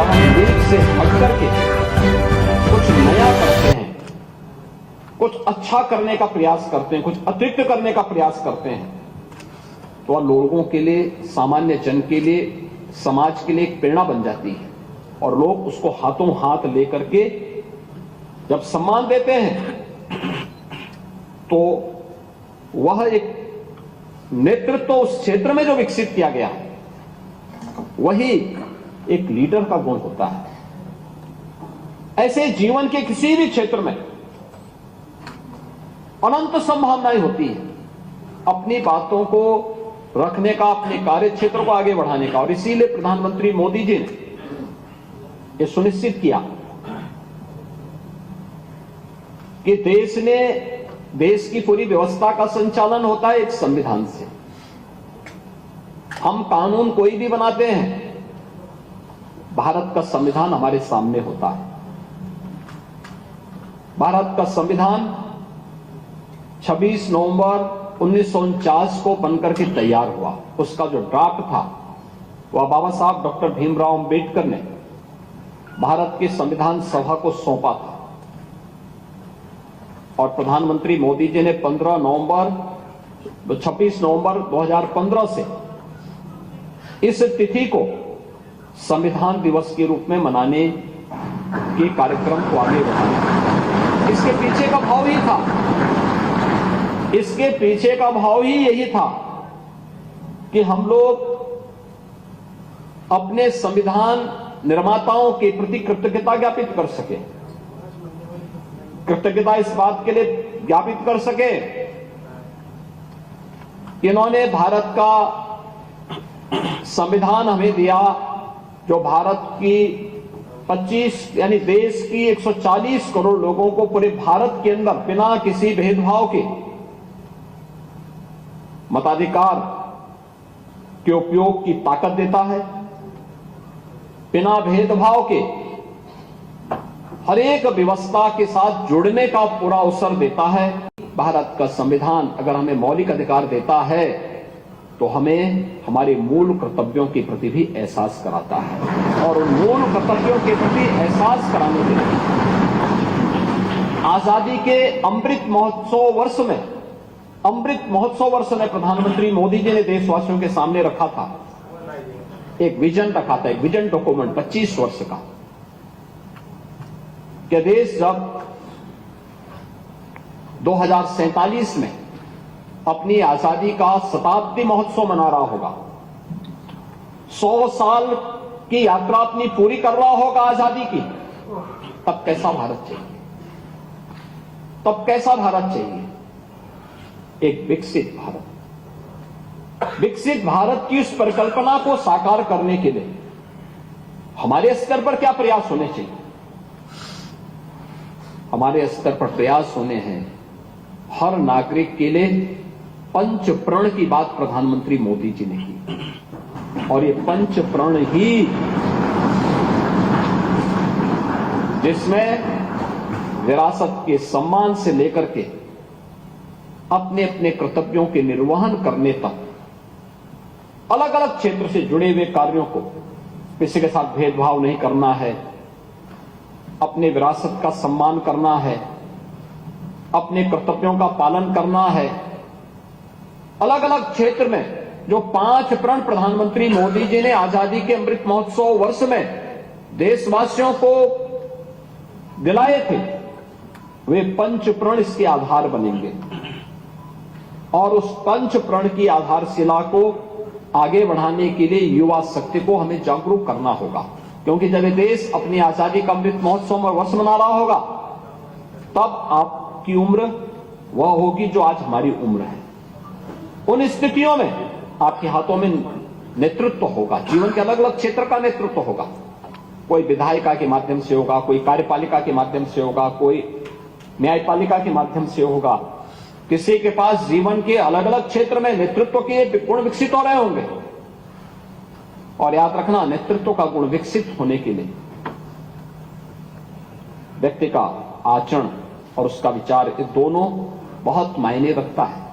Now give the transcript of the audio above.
जब हम नींद से हट करके कुछ नया करते हैं, कुछ अच्छा करने का प्रयास करते हैं, कुछ अतिरिक्त करने का प्रयास करते हैं, तो वह लोगों के लिए, सामान्य जन के लिए, समाज के लिए एक प्रेरणा बन जाती है और लोग उसको हाथों हाथ लेकर के जब सम्मान देते हैं तो वह एक नेतृत्व उस क्षेत्र में जो विकसित किया गया वही एक लीडर का गुण होता है। ऐसे जीवन के किसी भी क्षेत्र में अनंत संभावनाएं होती है अपनी बातों को रखने का, अपने कार्य क्षेत्र को आगे बढ़ाने का। और इसीलिए प्रधानमंत्री मोदी जी ने यह सुनिश्चित किया कि देश की पूरी व्यवस्था का संचालन होता है एक संविधान से। हम कानून कोई भी बनाते हैं, भारत का संविधान हमारे सामने होता है। भारत का संविधान 26 नवंबर 1949 को बनकर के तैयार हुआ। उसका जो ड्राफ्ट था वह बाबा साहब डॉक्टर भीमराव अंबेडकर ने भारत की संविधान सभा को सौंपा था और प्रधानमंत्री मोदी जी ने 26 नवंबर 2015 से इस तिथि को संविधान दिवस के रूप में मनाने के कार्यक्रम को आगे बढ़ाया। इसके पीछे का भाव ही था, इसके पीछे का भाव ही यही था कि हम लोग अपने संविधान निर्माताओं के प्रति कृतज्ञता ज्ञापित कर सके। कृतज्ञता इस बात के लिए ज्ञापित कर सके कि इन्होंने भारत का संविधान हमें दिया जो भारत की 25 यानी देश की 140 करोड़ लोगों को पूरे भारत के अंदर बिना किसी भेदभाव के मताधिकार के उपयोग की ताकत देता है, बिना भेदभाव के हर एक व्यवस्था के साथ जुड़ने का पूरा अवसर देता है। भारत का संविधान अगर हमें मौलिक अधिकार देता है तो हमें हमारे मूल कर्तव्यों के प्रति भी एहसास कराता है और उन मूल कर्तव्यों के प्रति एहसास कराने के लिए आजादी के अमृत महोत्सव वर्ष में प्रधानमंत्री मोदी जी ने देशवासियों के सामने रखा था, एक विजन रखा था, एक विजन डॉक्यूमेंट 25 वर्ष का, कि देश जब 2047 में अपनी आजादी का शताब्दी महोत्सव मना रहा होगा, 100 साल की यात्रा अपनी पूरी कर रहा होगा आजादी की, तब कैसा भारत चाहिए? तब कैसा भारत चाहिए? एक विकसित भारत। विकसित भारत की उस परिकल्पना को साकार करने के लिए हमारे स्तर पर क्या प्रयास होने चाहिए? हमारे स्तर पर प्रयास होने हैं हर नागरिक के लिए पंच प्रण की बात प्रधानमंत्री मोदी जी ने की और ये पंच प्रण ही जिसमें विरासत के सम्मान से लेकर के अपने अपने कर्तव्यों के निर्वहन करने तक अलग अलग क्षेत्र से जुड़े हुए कार्यों को, किसी के साथ भेदभाव नहीं करना है, अपने विरासत का सम्मान करना है, अपने कर्तव्यों का पालन करना है। अलग अलग क्षेत्र में जो 5 प्रण प्रधानमंत्री मोदी जी ने आजादी के अमृत महोत्सव वर्ष में देशवासियों को दिलाए थे, वे पंच प्रण इसके आधार बनेंगे और उस पंच प्रण की आधारशिला को आगे बढ़ाने के लिए युवा शक्ति को हमें जागरूक करना होगा, क्योंकि जब ये देश अपनी आजादी का अमृत महोत्सव में वर्ष मना रहा होगा तब आपकी उम्र वह होगी जो आज हमारी उम्र है। उन स्थितियों में आपके हाथों में नेतृत्व होगा, जीवन के अलग अलग क्षेत्र का नेतृत्व होगा। कोई विधायिका के माध्यम से होगा, कोई कार्यपालिका के माध्यम से होगा, कोई न्यायपालिका के माध्यम से होगा। किसी के पास जीवन के अलग अलग क्षेत्र में नेतृत्व के गुण विकसित हो रहे होंगे और याद रखना, नेतृत्व का गुण विकसित होने के लिए व्यक्ति का आचरण और उसका विचार, ये दोनों बहुत मायने रखता है।